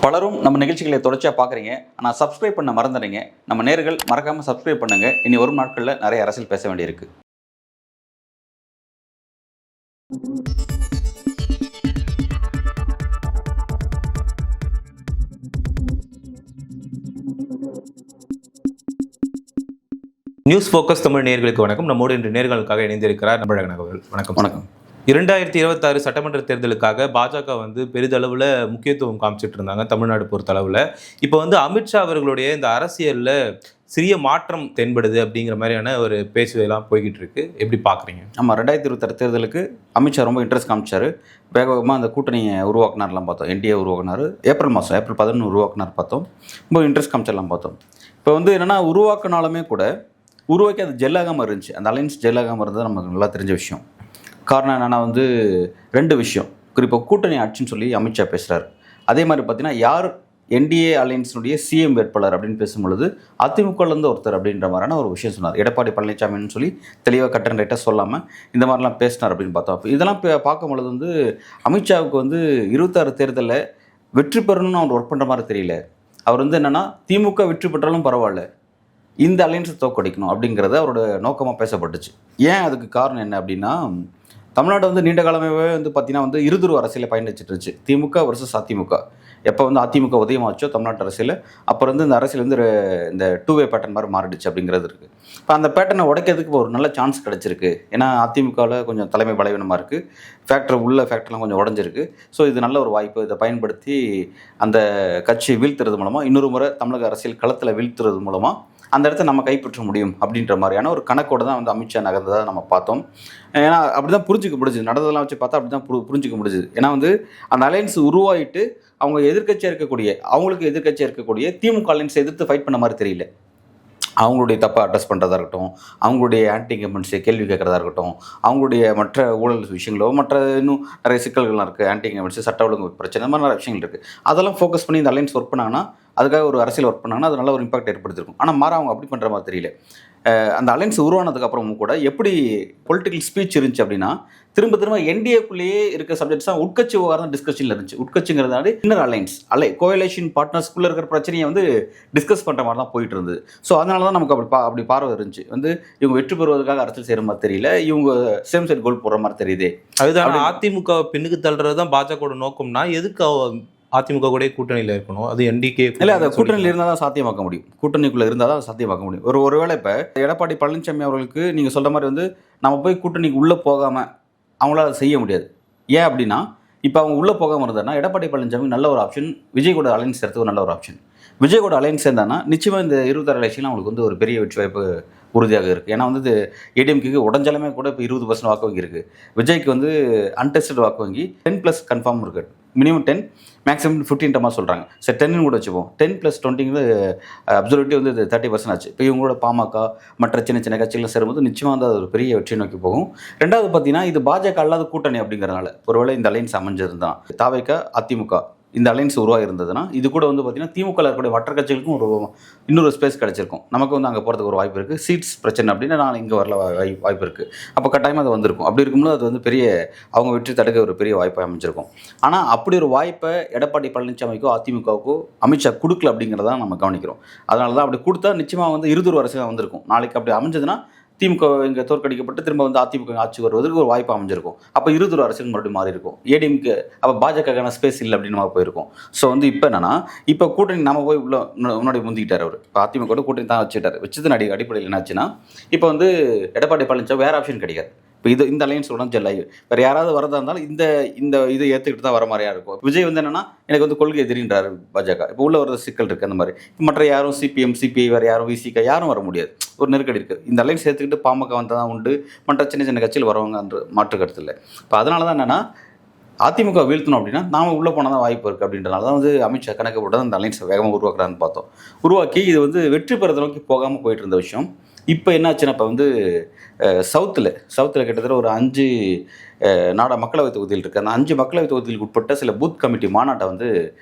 பலரும் நம்ம நிகழ்ச்சிகளை தொடர்ச்சியாக பார்க்குறீங்க. ஆனால் சப்ஸ்கிரைப் பண்ண மறந்துடுறீங்க. நம்ம நேயர்கள் மறக்காமல் சப்ஸ்கிரைப் பண்ணுங்கள். இனி வரும் நாட்களில் நிறைய அரசியல் பேச வேண்டியிருக்கு. நியூஸ் ஃபோக்கஸ் தமிழ் நேயர்களுக்கு வணக்கம். நம்மோடு இன்று நேயர்களுக்காக இணைந்திருக்கிறார் நம்பழகன் அவர்கள். வணக்கம். வணக்கம். 2026 சட்டமன்ற தேர்தலுக்காக பாஜக பெரிதளவில் முக்கியத்துவம் காமிச்சிட்டு இருந்தாங்க தமிழ்நாடு பொறுத்தளவில். இப்போ அமித்ஷா அவர்களுடைய இந்த அரசியலில் சிறிய மாற்றம் தென்படுது அப்படிங்கிற மாதிரியான ஒரு பேச்சுலாம் போய்கிட்டு இருக்கு. எப்படி பார்க்குறீங்க? ஆமாம், 2026 தேர்தலுக்கு அமித்ஷா ரொம்ப இன்ட்ரெஸ்ட் காமிச்சார். வேகமாக அந்த கூட்டணியை உருவாக்குனார்லாம் பார்த்தோம். என்டிஏ உருவாக்குனார். ஏப்ரல் 11 உருவாக்குனார் பார்த்தோம். ரொம்ப இன்ட்ரெஸ்ட் காமிச்சார்லாம் பார்த்தோம். இப்போ என்னென்னா உருவாக்குனாலுமே கூட உருவாக்கி அது ஜெல்லாகாமல் இருந்துச்சு. அந்த அலைன்ஸ் ஜெல்லாகாமல் இருந்தது நமக்கு நல்லா தெரிஞ்ச விஷயம். காரணம் என்னென்னா 2 விஷயம். குறிப்பாக கூட்டணி ஆட்சின்னு சொல்லி அமித்ஷா பேசுகிறார். அதே மாதிரி பார்த்தீங்கன்னா யார் என்டிஏ அலையன்ஸினுடைய சிஎம் வேட்பாளர் அப்படின்னு பேசும்பொழுது அதிமுகலேருந்து ஒருத்தர் அப்படின்ற மாதிரியான ஒரு விஷயம் சொன்னார். எடப்பாடி பழனிசாமின்னு சொல்லி தெளிவாக கட் அண்ட் ரைட்டாக சொல்லாமல் இந்த மாதிரிலாம் பேசினார் அப்படின்னு பார்த்தோம். அப்போ இதெல்லாம் பார்க்கும்பொழுது அமித்ஷாவுக்கு 26 தேர்தலில் வெற்றி பெறணும்னு அவர் ஒர்க் பண்ணுற மாதிரி தெரியல. அவர் என்னென்னா திமுக வெற்றி பெற்றாலும் பரவாயில்ல, இந்த அலையன்ஸை தோற்கடிக்கணும் அப்படிங்கிறது அவரோட நோக்கமாக பேசப்பட்டுச்சு. ஏன் அதுக்கு காரணம் என்ன அப்படின்னா, தமிழ்நாடு நீண்ட காலமாகவே பார்த்தீங்கன்னா இருதுருவ அரசியலை பயணிச்சுட்டு இருந்துச்சு. திமுக வர்சஸ் அதிமுக. எப்போ அதிமுக உதயமாச்சோ தமிழ்நாட்டு அரசியல், அப்புறம் இந்த அரசியல் இந்த 2-வே பேட்டர்ன் மாதிரி மாறிடுச்சு அப்படிங்கிறது இருக்குது. இப்போ அந்த பேட்டர்னை உடைக்கிறதுக்கு ஒரு நல்ல சான்ஸ் கிடச்சிருக்கு. ஏன்னா அதிமுகவில் கொஞ்சம் தலைமை பலவீனமாக இருக்குது. ஃபேக்டர்லாம் கொஞ்சம் உடஞ்சிருக்கு. ஸோ இது நல்ல ஒரு வாய்ப்பு. இதை பயன்படுத்தி அந்த கட்சியை வீழ்த்துறது மூலமாக, இன்னொரு முறை தமிழக அரசியல் களத்தில் வீழ்த்துறது மூலமாக அந்த இடத்த நம்ம கைப்பற்ற முடியும் அப்படின்ற மாதிரியான ஒரு கணக்கோடு தான் அமித்ஷா நகர்ந்ததாக நம்ம பார்த்தோம். ஏன்னா அப்படி தான் புரிஞ்சிக்க முடிஞ்சுது. நடந்ததெல்லாம் வச்சு பார்த்தா அப்படி தான் புரிஞ்சிக்க முடிஞ்சுது. ஏன்னா அந்த அலையன்ஸ் உருவாகிட்டு அவங்க அவங்களுக்கு எதிர்க்கட்சியாக இருக்கக்கூடிய திமுக அலையன்ஸ் எதிர்த்து ஃபைட் பண்ண மாதிரி தெரியல. அவங்களுடைய தப்பை அட்ரஸ் பண்ணுறதா இருக்கட்டும், அவங்களுடைய ஆன்டி இன்கம்பன்ஸை கேள்வி கேட்குறதா இருக்கட்டும், அவங்களுடைய மற்ற ஊழல் விஷயங்களோ மற்ற இன்னும் நிறைய சிக்கல்கள்லாம் இருக்குது. ஆன்டி இன்கம்பன்ஸு, சட்ட ஒழுங்கு பிரச்சனை, இந்த மாதிரி நிறைய விஷயங்கள் இருக்குது. அதெல்லாம் ஃபோக்கஸ் பண்ணி இந்த அலையன்ஸ் ஒர்க் பண்ணாங்கன்னா, அதுக்காக ஒரு அரசியல் ஒர்க் பண்ணாங்கன்னா அது நல்ல ஒரு இம்பாக்ட் ஏற்படுத்திருக்கும். ஆனால் அவங்க அப்படி பண்ணுற மாதிரி தெரியல. அந்த அலையன்ஸ் உருவானதுக்கப்புறமும் கூட எப்படி பொலிட்டிக்கல் ஸ்பீச் இருந்துச்சு அப்படின்னா, திரும்ப என்டிஏக்குள்ளேயே இருக்க சப்ஜெக்ட்ஸ் தான் உட்கட்சி விவகாரம் டிஸ்கஷனில் இருந்துச்சு. உட்கட்சிங்கிறதால இன்னர் அலைன்ஸ் கோயலேஷன் பார்ட்னர்ஸ்குள்ளே இருக்கிற பிரச்சனையை டிஸ்கஸ் பண்ணுற மாதிரி தான் போயிட்டு இருந்தது. ஸோ அதனால தான் நமக்கு அப்படி பார்வை இருந்துச்சு. இவங்க வெற்றி பெறுவதற்காக அரசியல் செய்கிற மாதிரி தெரியல, இவங்க சேம் சைட் கோல் போடுற மாதிரி தெரியுது. அதுதான் அதிமுக பின்னுக்கு தள்ளுறது தான் பாஜக நோக்கம்னா, எதுக்கு அதிமுக கூட கூட்டணியில் இருக்கணும்? அது என்டிகே இல்லை, அதை கூட்டணியில் இருந்தால் தான் சாத்தியமாக்க முடியும். கூட்டணிக்குள்ளே இருந்தால் தான் சாத்தியமாக்க முடியும். ஒருவேளை இப்போ எடப்பாடி பழனிசாமி அவர்களுக்கு நீங்கள் சொல்கிற மாதிரி நம்ம போய் கூட்டணிக்கு உள்ளே போகாமல் அவங்களால செய்ய முடியாது. ஏன் அப்படின்னா, இப்போ அவங்க உள்ளே போகாமல் இருந்தாங்கன்னா எடப்பாடி பழனிசாமி நல்ல ஒரு ஆப்ஷன், விஜய் கூட அலைன்ஸ் சேர்த்து ஒரு நல்ல ஒரு ஆப்ஷன். விஜய் கூட அலைன்ஸ் சேர்ந்தான்னா நிச்சயமாக இந்த 26 எலெக்ஷனில் அவங்களுக்கு ஒரு பெரிய வெற்றி வாய்ப்பு உறுதியாக இருக்குது. ஏன்னா ஏடிஎம்கேக்கு உடஞ்சாலுமே கூட இப்போ 20% வாக்கு வங்கி இருக்குது. விஜய்க்கு அன்டெஸ்டட் வாக்கு வங்கி 10+ கன்ஃபார்ம் இருக்குது. மினிமம் 10, மேக்ஸிமம் 15 சொல்கிறாங்க. சரி, 10 கூட வச்சுப்போம். 10+20 அப்சல்யூட்லி 30% ஆச்சு. இப்போ இவங்களோட பாமக மற்ற சின்ன சின்ன கட்சிகள் சேரும்போது நிச்சயமாக அது ஒரு பெரிய வெற்றியை நோக்கி போகும். ரெண்டாவது பார்த்தீங்கன்னா, இது பாஜக அல்லாத கூட்டணி அப்படிங்கிறதுனால ஒருவேளை இந்த அலைன்ஸ் அமைஞ்சிருந்தான் தாவேக அதிமுக இந்த அலைன்ஸ் உருவாக இருந்ததுன்னா, இது கூட பார்த்தீங்கன்னா திமுக இருக்கக்கூடிய மற்ற கட்சிகளுக்கும் இன்னொரு ஸ்பேஸ் கிடச்சிருக்கும். நமக்கு அங்கே போகிறதுக்கு ஒரு வாய்ப்பு இருக்குது. சீட்ஸ் பிரச்சனை அப்படின்னா நான் இங்கே வரல வாய்ப்பு இருக்குது. அப்போ கட்டாயமாக அது வந்திருக்கும். அப்படி இருக்கும்போது அது பெரிய அவங்க வெற்றி தடுக்க ஒரு பெரிய வாய்ப்பாக அமைஞ்சிருக்கும். ஆனால் அப்படி ஒரு வாய்ப்பை எடப்பாடி பழனிசாமிக்கோ அதிமுகவுக்கோ அமித்ஷா கொடுக்கல அப்படிங்கிறத நம்ம கவனிக்கிறோம். அதனால தான் அப்படி கொடுத்தா நிச்சயமாக இருதுரு அரசியல் வந்திருக்கும். நாளைக்கு அப்படி அமைஞ்சதுன்னா திமுக இங்கே தோற்கடிக்கப்பட்டு திரும்ப அதிமுக ஆட்சி வருவதற்கு ஒரு வாய்ப்பு அமைஞ்சிருக்கும். அப்போ இருதுரு அரசியல் மறுபடியும் மாறி இருக்கும். ஏடிஎம்க்கு அப்போ பாஜகக்கான ஸ்பேஸ் இல்லை அப்படின்னு நம்ம போயிருக்கும். ஸோ இப்போ என்னன்னா, இப்போ கூட்டணி நம்ம போய் முன்னாடி முந்திக்கிட்டார் அவர். இப்போ அதிமுக கூட்டணி தான் வச்சது அடிப்படையில் என்னாச்சுன்னா, இப்போ எடப்பாடி பழனிசாமி வேறு ஆப்ஷன் கிடைக்காது. இப்போ இந்த அலையன்ஸ் உடனே ஜெல்லாகி வேறு யாராவது வரதா இருந்தாலும் இந்த இதை ஏற்றுக்கிட்டு தான் வர மாதிரியா இருக்கும். விஜய் என்னென்னா எனக்கு கொள்கை எதிரின்றார் பாஜக. இப்போ உள்ள ஒரு சிக்கல் இருக்குது. அந்த மாதிரி மற்ற யாரும் சிபிஎம் சிபிஐ வேறு யாரும் விசிக யாரும் வர முடியாது. ஒரு நெருக்கடி இருக்குது. இந்த அலைன்ஸ் சேர்த்துக்கிட்டு பாமக வந்தால் தான் உண்டு, மற்ற சின்ன சின்ன கட்சியில் வரவங்க அந்த மாற்று கருத்து இல்லை. இப்போ அதனால தான் என்னென்னா, அதிமுக வீழ்த்தணும் அப்படின்னா நாம் உள்ளே போனால் தான் வாய்ப்பு இருக்குது. அப்படின்றனால தான் அமித்ஷா கணக்கு போட்டு அந்த அலைன்ஸை வேகமாக உருவாக்குறான்னு பார்த்தோம். உருவாக்கி இது வெற்றி பெறத நோக்கி போகாமல் போயிட்டு இருந்த விஷயம். இப்போ என்னாச்சுன்னா, இப்போ சவுத்தில் கிட்டத்தட்ட ஒரு 5 மக்களவைத் தொகுதியில் இருக்குது. அந்த 5 மக்களவைத் தொகுதிகளுக்கு உட்பட்ட சில பூத் கமிட்டி மாநாட்டை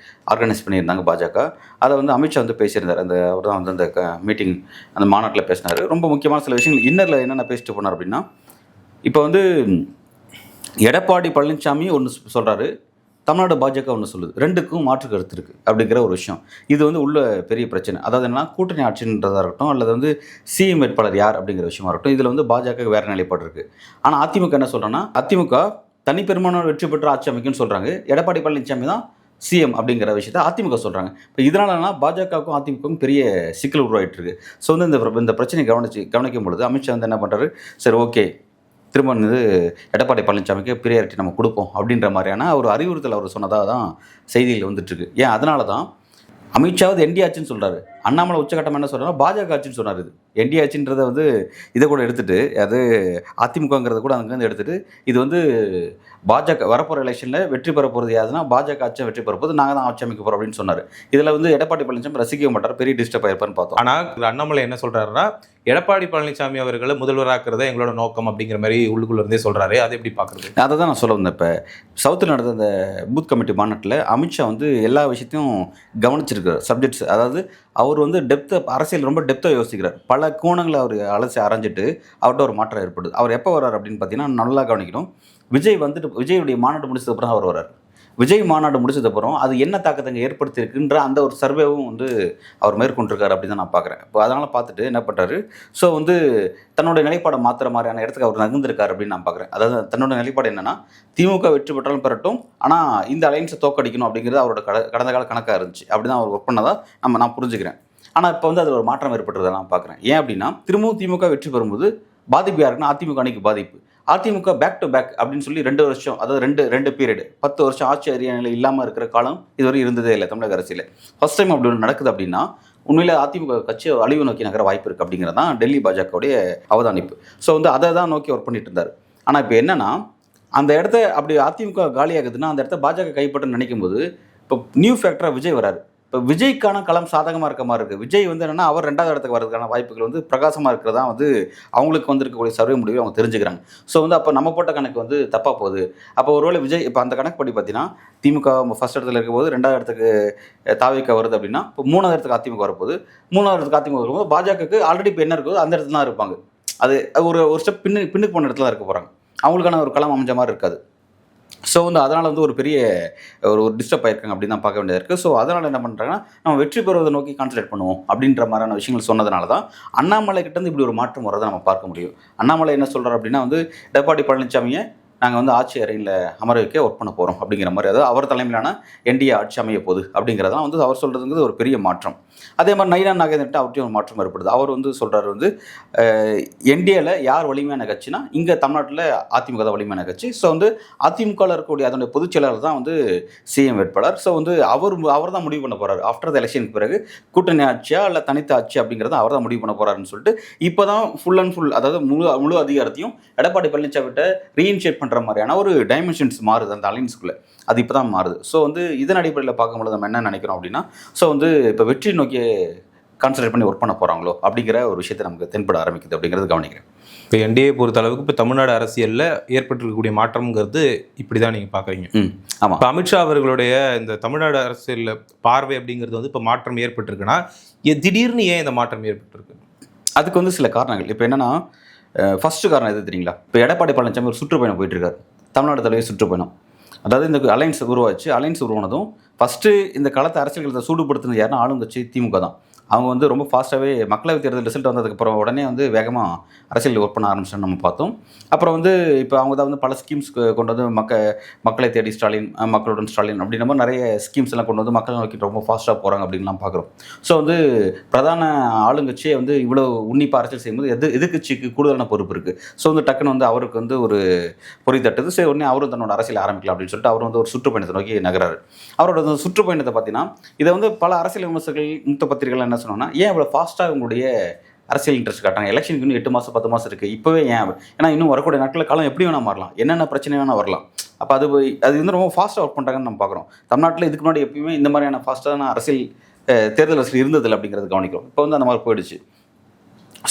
ஆர்கனைஸ் பண்ணியிருந்தாங்க பாஜக. அதை அமித்ஷா பேசியிருந்தார். அவர் தான் அந்த மீட்டிங் அந்த மாநாட்டில் பேசினார். ரொம்ப முக்கியமான சில விஷயங்கள் இன்னரில் என்னென்ன பேசிட்டு போனார் அப்படின்னா, இப்போ எடப்பாடி பழனிசாமி ஒன்று சொல்கிறாரு, தமிழ்நாடு பாஜக ஒன்று சொல்லுது. 2க்கும் மாற்று கருத்து இருக்குது அப்படிங்கிற ஒரு விஷயம். இது வந்து உள்ள பெரிய பிரச்சனை. அதாவது என்னன்னா, கூட்டணி ஆட்சின்றதாக இருக்கட்டும், அல்லது வந்து சிஎம் வேட்பாளர் யார் அப்படிங்கிற விஷயமா இருக்கட்டும், இதில் வந்து பாஜக வேறு நிலைப்பாடு இருக்குது. ஆனால் அதிமுக என்ன சொல்கிறேன்னா, அதிமுக தனிப்பெரும்பான்மை வெற்றி பெற்று ஆட்சி அமைக்கும்னு சொல்கிறாங்க. எடப்பாடி பழனிசாமி தான் சிஎம் அப்படிங்கிற விஷயத்தை அதிமுக சொல்கிறாங்க. இப்போ இதனாலனா பாஜகவுக்கும் அதிமுகவுக்கும் பெரிய சிக்கல் உருவாகிட்டு இருக்கு. ஸோ வந்து இந்த பிரச்சனையை கவனிக்கும் பொழுது அமித்ஷா வந்து என்ன பண்ணுறாரு, சரி ஓகே திரும்ப வந்து எடப்பாடி பழனிசாமிக்கு பிரியாரிட்டி நம்ம கொடுப்போம் அப்படின்ற மாதிரியான ஒரு அறிவுறுத்தல் அவர் சொன்னதாக தான் செய்திகள் வந்துட்டுருக்கு. ஏன் அதனால தான் அமித்ஷாவது என்டி ஆட்சின்னு சொல்கிறாரு. அண்ணாமலை உச்சகட்டம் என்ன சொல்கிறாரு, பாஜக ஆட்சின்னு சொன்னார். இது என்டி ஆட்சின்றதை வந்து இதை கூட எடுத்துகிட்டு, அது அதிமுகங்கிறத கூட அங்கேருந்து எடுத்துகிட்டு, இது வந்து பாஜக வரப்போகிற எலெக்ஷனில் வெற்றி பெற போகிறது யாருன்னா பாஜக ஆட்சியை வெற்றி பெற போது நாங்கள் தான் ஆட்சி அமைக்க போகிறோம் அப்படின்னு சொன்னார். இதில் வந்து எடப்பாடி பழனிசாமி ரசிக்க மாட்டார், பெரிய டிஸ்டர்ப் ஆயிருப்பான்னு பார்த்தோம். ஆனால் அண்ணாமலை என்ன சொல்கிறாருன்னா, எடப்பாடி பழனிசாமி அவர்களை முதல்வராக்குறத எங்களோட நோக்கம் அப்படிங்கிற மாதிரி உள்ளுக்குள்ள இருந்தே சொல்கிறாரு. அதை எப்படி பார்க்குறது? அதை தான் நான் சொல்ல வந்தேன். இப்போ சவுத்தில் நடந்த அந்த பூத் கமிட்டி மாநாட்டில் அமித்ஷா வந்து எல்லா விஷயத்தையும் கவனிச்சிருக்கார். சப்ஜெக்ட்ஸ், அதாவது அவர் வந்து அரசியல் ரொம்ப டெப்த்தாக யோசிக்கிறார். பல கோணங்களை அவர் அலசி ஆராய்ஞ்சிட்டு அவர்கிட்ட ஒரு மாற்றம் ஏற்படுது. அவர் எப்போ வர்றார் அப்படின்னு பார்த்தீங்கன்னா, நல்லா கவனிக்கணும். விஜயுடைய மாநாடு முடிச்சதுக்கப்புறம் அவர் வர்றார். விஜய் மாநாடு முடிச்சதுக்கப்புறம் அது என்ன தாக்கத்தை ஏற்படுத்தியிருக்குன்ற அந்த ஒரு சர்வேவும் வந்து அவர் மேற்கொண்டிருக்காரு அப்படின்னு தான் நான் பார்க்குறேன். இப்போ அதனால் பார்த்துட்டு என்ன பண்ணுறாரு, ஸோ வந்து தன்னோட நிலைப்பாடை மாற்றுற மாதிரியான இடத்துக்கு அவர் நகர்ந்திருக்காரு அப்படின்னு நான் பார்க்குறேன். அதாவது தன்னோட நிலைப்பாடு என்னென்னா, திமுக வெற்றி பெற்றாலும் பெறட்டும், ஆனால் இந்த அலைன்ஸை தோக்கடிக்கணும் அப்படிங்கிறது அவரோட கடந்த கால கணக்காக இருந்துச்சு. அப்படி தான் அவர் ஒர்க் பண்ணதாக நான் புரிஞ்சுக்கிறேன். ஆனால் இப்போ வந்து அதில் ஒரு மாற்றம் ஏற்பட்டுறதை நான் பார்க்குறேன். ஏன் அப்படின்னா, திரும்பவும் திமுக வெற்றி பெறும்போது பாதிப்பு யாருக்குன்னா அதிமுக அன்னைக்கு பாதிப்பு. அதிமுக பேக் டு பேக் அப்படின்னு சொல்லி 2 வருஷம், அதாவது ரெண்டு பீரியடு 10 வருஷம் ஆட்சி அதிகாரிகள் இல்லாமல் இருக்கிற காலம் இதுவரை இருந்ததே இல்லை தமிழக அரசியல். ஃபர்ஸ்ட் டைம் அப்படி ஒன்று நடக்குது அப்படின்னா உண்மையிலே அதிமுக கட்சி அழிவு நோக்கி நகர வாய்ப்பு இருக்குது அப்படிங்கிறது தான் டெல்லி பாஜகவுடைய அவதானிப்பு. ஸோ வந்து அதை தான் நோக்கி ஒர்க் பண்ணிட்டு இருந்தார். ஆனால் இப்போ என்னன்னா, அந்த இடத்த அப்படி அதிமுக காலியாகுதுன்னா அந்த இடத்த பாஜக கைப்பற்றன்னு நினைக்கும் போது இப்போ நியூ ஃபேக்டராக விஜய் வராரு. இப்போ விஜய்க்கான களம் சாதகமாக இருக்க மாதிரி இருக்குது. விஜய் வந்து என்னென்னா, அவர் 2வது இடத்துக்கு வரதுக்கான வாய்ப்புகள் வந்து பிரகாசமாக இருக்கிறதா வந்து அவங்களுக்கு வந்து இருக்கக்கூடிய சர்வே முடிவு அவங்க தெரிஞ்சுக்கிறாங்க. ஸோ வந்து அப்போ நம்ம போட்ட கணக்கு வந்து தப்பாக போகுது. அப்போ ஒருவேளை விஜய் இப்போ அந்த கணக்கு படி பார்த்தீங்கன்னா, திமுக ஃபர்ஸ்ட் இடத்துல இருக்கும்போது 2வது இடத்துக்கு தாவிக வருது அப்படின்னா, இப்போ 3வது இடத்துக்கு அதிமுக வரப்போகுது. 3வது இடத்துக்கு அதிமுக வரும்போது பாஜகவுக்கு ஆல்ரெடி இப்போ என்ன இருக்குதோ அந்த இடத்துல தான் இருப்பாங்க. அது ஒரு ஸ்டெப் பின்னுக்கு போன இடத்துல தான் இருக்க போகிறாங்க. அவங்களுக்கான ஒரு களம் அமைஞ்ச மாதிரி இருக்காது. ஸோ வந்து அதனால் வந்து ஒரு பெரிய ஒரு டிஸ்டர்ப் ஆயிருக்காங்க அப்படின்னு தான் பார்க்க வேண்டியதாக இருக்குது. ஸோ அதனால் என்ன பண்ணுறாங்கன்னா, நம்ம வெற்றி பெறுவதை நோக்கி கான்சன்ட்ரேட் பண்ணுவோம் அப்படின்ற மாதிரியான விஷயங்கள் சொன்னதுனால தான் அண்ணாமலை கிட்டேருந்து இப்படி ஒரு மாற்றம் வரதை நம்ம பார்க்க முடியும். அண்ணாமலை என்ன சொல்கிறார் அப்படின்னா வந்து, எடப்பாடி பழனிசாமியை நாங்கள் வந்து ஆட்சி அறையில் அமர வைக்க ஒர்க் பண்ண போகிறோம் அப்படிங்கிற மாதிரி, அதாவது அவர் தலைமையிலான என்டிஏ ஆட்சி அமைய போகுது அப்படிங்கிறதான் வந்து அவர் சொல்கிறதுங்கிறது ஒரு பெரிய மாற்றம். அதே மாதிரி நயினா நாகேந்திரன்ட்டு அவர்கிட்டையும் ஒரு மாற்றம் ஏற்படுது. அவர் வந்து சொல்கிறாரு வந்து, என்டிஏல யார் வலிமையான கட்சினா இங்கே தமிழ்நாட்டில் அதிமுக தான் வலிமையான கட்சி. ஸோ வந்து அதிமுகவில் இருக்கக்கூடிய அதனுடைய பொதுச் செயலாளர் தான் வந்து சிஎம் வேட்பாளர். ஸோ வந்து அவர் தான் முடிவு பண்ண போகிறாரு. ஆஃப்டர் த எலெக்ஷனுக்கு பிறகு கூட்டணி ஆட்சியா இல்லை தனித்த ஆட்சி அப்படிங்கிறத அவர் தான் முடிவு பண்ண போகிறாருன்னு சொல்லிட்டு இப்போ தான் ஃபுல் அண்ட் ஃபுல், அதாவது முழு அதிகாரத்தையும் எடப்பாடி பழனிசாமிகிட்ட ரீஇன்ஷியேட் பண்ணுற மாதிரியான ஒரு டைமென்ஷன்ஸ் மாறுது அந்த அலைன்ஸ்குள்ளே. அது இப்போ தான் மாறுது. ஸோ வந்து இதன் அடிப்படையில் பார்க்கும்போது நம்ம என்ன நினைக்கிறோம் அப்படின்னா, ஸோ வந்து இப்போ வெற்றி நோக்கி கான்சன்ட்ரேட் பண்ணி ஒர்க் பண்ண போகிறாங்களோ அப்படிங்கிற ஒரு விஷயத்தை நமக்கு தென்பட ஆரம்பிக்குது அப்படிங்கிறது கவனிக்கிறேன். இப்போ என்டிஏ பொறுத்த அளவுக்கு இப்போ தமிழ்நாடு அரசியலில் ஏற்பட்டிருக்கக்கூடிய மாற்றம்ங்கிறது இப்படி தான் நீங்கள் பார்க்குறீங்க. ஆமாம். இப்போ அமித்ஷா அவர்களுடைய இந்த தமிழ்நாடு அரசியலில் பார்வை அப்படிங்கிறது வந்து இப்போ மாற்றம் ஏற்பட்டிருக்குன்னா, திடீர்னு ஏன் இந்த மாற்றம் ஏற்பட்டிருக்கு? அதுக்கு வந்து சில காரணங்கள். இப்போ என்னென்னா, ஃபஸ்ட்டு காரணம் எது தெரியுங்களா? இப்போ எடப்பாடி பழனிசாமி ஒரு சுற்றுப்பயணம் போயிட்டுருக்காரு. தமிழ்நாடு தலைவர் சுற்றுப்பயணம். அதாவது இந்த அலைன்ஸ் உருவாச்சு. அலைன்ஸ் உருவானதும் ஃபஸ்ட்டு இந்த களத்தை அரசியல்களை சூடுபடுத்துனது யாருன்னா ஆளுங்கட்சி திமுக தான். அவங்க வந்து ரொம்ப ஃபாஸ்ட்டாகவே மக்களவைத் தேர்தல் ரிசல்ட் வந்ததுக்கப்புறம் உடனே வந்து வேகமாக அரசியல் ஒர்க் பண்ண ஆரம்பிச்சோன்னு நம்ம பார்த்தோம். அப்புறம் வந்து இப்போ அவங்க தான் வந்து பல ஸ்கீம்ஸ் கொண்டு வந்து மக்களை தேடி ஸ்டாலின், மக்களுடன் ஸ்டாலின் அப்படின்ற மாதிரி நிறைய ஸ்கீம்ஸ் எல்லாம் கொண்டு வந்து மக்களை நோக்கி ரொம்ப ஃபாஸ்ட்டாக போகிறாங்க அப்படின்லாம் பார்க்குறோம். ஸோ வந்து பிரதான ஆளுங்கட்சியை வந்து இவ்வளோ உன்னிப்பாக அரசியல் செய்யும்போது எதிர்க்கட்சிக்கு கூடுதலான பொறுப்பு இருக்குது. ஸோ வந்து டக்குன்னு வந்து அவருக்கு வந்து ஒரு பொறி தட்டுது. சரி, உடனே அவரும் தன்னோட அரசியல் ஆரம்பிக்கலாம் அப்படின்னு சொல்லிட்டு அவர் வந்து ஒரு சுற்றுப்பயணத்தை நோக்கி நகராரு. அவரோட அந்த சுற்றுப்பயணத்தை பார்த்தீங்கன்னா, இதை வந்து பல அரசியல் விமர்சகர்கள், மூத்த பத்திரிகைகள் என்ன சொன்னோன்னா, ஏன் இவ்வளோ ஃபாஸ்ட்டாக உங்களுடைய அரசியல் இன்ட்ரெஸ்ட் காட்டுறாங்க? எலெக்ஷனுக்கு இன்னும் 8 மாதம் 10 மாதம் இருக்குது, இப்போவே ஏன்? ஏன்னா இன்னும் வரக்கூடிய நாட்களில் காலம் எப்படி வேணால் மாறலாம், என்னென்ன பிரச்சனை வேணால் வரலாம். அப்போ அது வந்து ரொம்ப ஃபாஸ்ட்டாக ஒர்க் பண்ணுறாங்கன்னு நம்ம பார்க்குறோம். தமிழ்நாட்டில் இதுக்கு முன்னாடி எப்பயுமே இந்த மாதிரியான ஃபாஸ்ட்டான அரசியல் தேர்தல் அரசியல் இருந்ததில்லை அப்படிங்கிறது கவனிக்கிறோம். இப்போ வந்து அந்த மாதிரி போயிடுச்சு.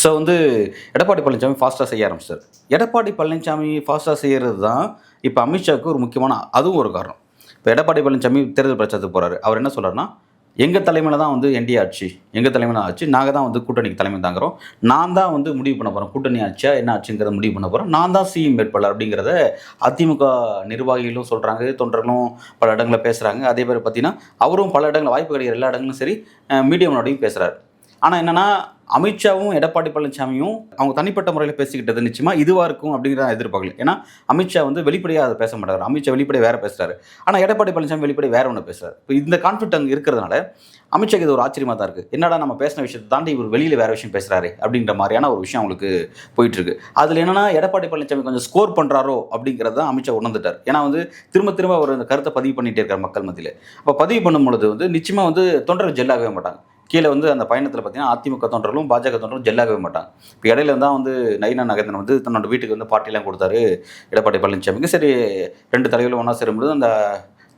ஸோ வந்து எடப்பாடி பழனிசாமி ஃபாஸ்ட்டாக செய்ய ஆரம்பிச்சார். எடப்பாடி பழனிசாமி ஃபாஸ்ட்டாக செய்கிறது தான் இப்போ அமித்ஷாவுக்கு ஒரு முக்கியமான, அதுவும் ஒரு காரணம். இப்போ எடப்பாடி பழனிசாமி தேர்தல் பிரச்சாரத்துக்கு போகிறாரு. அவர் என்ன சொல்கிறாருன்னா, எங்கள் தலைமையில் தான் வந்து என்டிஏ ஆட்சி, எங்கள் தலைமையில் ஆட்சி, நாங்கள் தான் வந்து கூட்டணிக்கு தலைமை தாங்கிறோம், நான் தான் வந்து முடிவு பண்ண போகிறேன், கூட்டணி ஆட்சியா என்ன ஆச்சுங்கிறத முடிவு பண்ண போகிறேன், நான் தான் சிஎம் வேட்பாளர் அப்படிங்கிறத அதிமுக நிர்வாகிகளும் சொல்கிறாங்க, தொண்டர்களும் பல இடங்களில் பேசுகிறாங்க. அதே மாதிரி பார்த்தீங்கன்னா அவரும் பல இடங்களில் வாய்ப்பு கிடைக்கிற எல்லா இடங்களும் சரி மீடியா முன்னாடியும் பேசுகிறாரு. ஆனால் என்னென்னா அமித்ஷாவும் எடப்பாடி பழனிசாமியும் அவங்க தனிப்பட்ட முறையில் பேசிக்கிட்டது நிச்சயமாக இதுவாக இருக்கும் அப்படிங்கிறத எதிர்பார்க்கல. ஏன்னா அமித்ஷா வந்து வெளிப்படையாக அதை பேச மாட்டார். அமித்ஷா வெளிப்படை வேறு பேசுகிறாரு, ஆனால் எடப்பாடி பழனிசாமி வெளிப்படை வேறு ஒன்று பேசுகிறார். இப்போ இந்த கான்ஃப்ளிக்ட் அங்கே இருக்கிறதுனால அமித்ஷாக்கு இது ஒரு ஆச்சரியமாக தான் இருக்குது. என்னடா நம்ம பேசின விஷயத்தை தாண்டி இவர் வெளியில் வேறு விஷயம் பேசுகிறாரு அப்படின்ற மாதிரியான ஒரு விஷயம் அவங்களுக்கு போயிட்டுருக்கு. அதில் என்னென்னா எடப்பாடி பழனிசாமி கொஞ்சம் ஸ்கோர் பண்ணுறாரோ அப்படிங்கிறது தான் அமித்ஷா உணர்ந்துட்டார். ஏன்னா வந்து திரும்ப திரும்ப அவர் இந்த கருத்தை பதிவு பண்ணிகிட்டே இருக்கார் மக்கள் மத்தியில். அப்போ பதிவு பண்ணும்பொழுது வந்து நிச்சயமாக வந்து தொண்டர்கள் ஜெல்லாகவே மாட்டாங்க. கீழே வந்து அந்த பயணத்தில் பார்த்தீங்கன்னா அதிமுக தொண்டர்களும் பாஜக தொண்டர்களும் ஜெல்லாகவே மாட்டாங்க. இப்போ இடையில தான் வந்து நயினா நாகேந்திரன் வந்து தன்னோட வீட்டுக்கு வந்து பார்ட்டிலாம் கொடுத்தாரு எடப்பாடி பழனிசாமிக்கு. சரி 2 தலைவர்களும் ஒன்றா சேரும்போது அந்த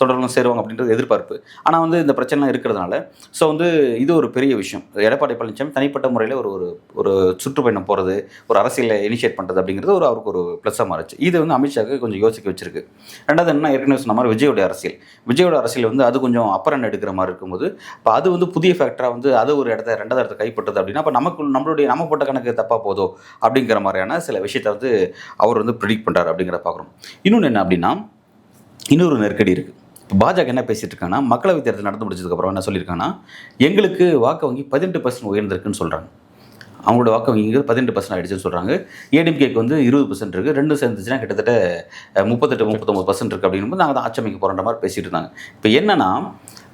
தொடர்களும் சேருவாங்க அப்படின்றது எதிர்பார்ப்பு. ஆனால் வந்து இந்த பிரச்சனைலாம் இருக்கிறதுனால ஸோ வந்து இது ஒரு பெரிய விஷயம். எடப்பாடி பழனிசாமி தனிப்பட்ட முறையில் ஒரு ஒரு சுற்றுப்பயணம் போகிறது, ஒரு அரசியலை இனிஷியேட் பண்ணுறது அப்படிங்கிறது அவருக்கு ஒரு ப்ளஸ்ஸாக மாறிச்சு. இது வந்து அமித்ஷாவுக்கு கொஞ்சம் யோசிக்க வச்சிருக்கு. ரெண்டாவது என்ன, ஏற்கனவே சொன்ன மாதிரி விஜயோட அரசியல் வந்து அது கொஞ்சம் அப்பரன் எடுக்கிற மாதிரி இருக்கும்போது இப்போ அது வந்து புதிய ஃபேக்டராக வந்து அது ஒரு இடத்த 2வது இடத்த கைப்பற்றுது அப்படின்னா அப்போ நம்ம போட்ட கணக்கு தப்பாக போதோ அப்படிங்கிற மாதிரியான சில விஷயத்தை வந்து அவர் வந்து ப்ரிடிக்ட் பண்ணுறாரு அப்படிங்கிறத பார்க்குறோம். இன்னொன்று என்ன அப்படின்னா இன்னொரு நெருக்கடி இருக்குது. இப்போ பாஜக என்ன பேசிகிட்டு இருக்காங்கன்னா மக்களவைத் தேர்தல் நடந்து முடிச்சதுக்கப்புறம் என்ன சொல்லியிருக்காங்கன்னா எங்களுக்கு வாக்கு வங்கி 18% உயர்ந்திருக்குன்னு சொல்கிறாங்க. அவங்களோட வாக்கு வங்கிங்கிறது 18% ஆகிடுச்சுன்னு சொல்கிறாங்க. ஏடிஎம்கேக்கு வந்து 20% இருக்குது, 2 சேர்ந்துச்சுன்னா கிட்டத்தட்ட 38-39% இருக்குது அப்படிங்கும்போது நாங்கள் தான் ஆட்சி அமைக்க போகிற மாதிரி பேசிகிட்டு இருந்தாங்க. இப்போ என்னென்னா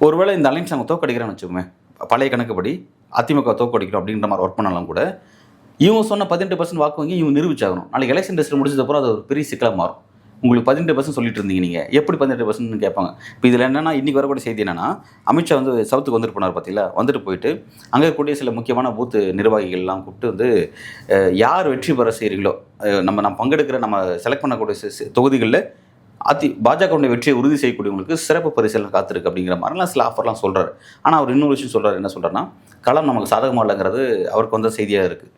ஒருவேளை இந்த அலைன்ஸ் நாங்கள் தோக்கடிக்கிறோன்னு வச்சுக்கோமே, பழைய கணக்குப்படி அதிமுக தோக்கடிக்கிறோம் அப்படின்ற மாதிரி ஒர்க் பண்ணாலும் கூட இவங்க சொன்ன 18% வாக்கு வங்கி இவங்க நிரூபிச்சாகணும். நாளைக்கு எலெக்ஷன் டெஸ்ட் முடிச்சதுக்கப்புறம் அது ஒரு பெரிய சிக்கலாக மாறும். உங்களுக்கு 18% சொல்லிட்டு இருந்தீங்க, நீங்கள் எப்படி 18%ன்னு கேட்பாங்க. இப்போ இதில் என்னென்னா இன்றைக்கி வரக்கூடிய செய்தி என்னென்னா அமித்ஷா வந்து சவுத்துக்கு வந்துட்டு போனார் பார்த்தீங்களா, வந்துட்டு போயிட்டு அங்கே இருக்கக்கூடிய சில முக்கியமான பூத்து நிர்வாகிகள்லாம் கூப்பிட்டு வந்து யார் வெற்றி பெற செய்கிறீங்களோ நம்ம பங்கெடுக்கிற நம்ம செலக்ட் பண்ணக்கூடிய தொகுதிகளில் பாஜகவுடைய வெற்றியை உறுதி செய்யக்கூடியவங்களுக்கு சிறப்பு பரிசீலனை காத்திருக்கு அப்படிங்கிற மாதிரிலாம் சில ஆஃபர்லாம் சொல்கிறார். ஆனால் அவர் இன்னொரு விஷயம் சொல்கிறார். என்ன சொல்கிறாருன்னா களம் நமக்கு சாதகமாக இல்லைங்கிறது அவருக்கு வந்து செய்தியாக இருக்குது.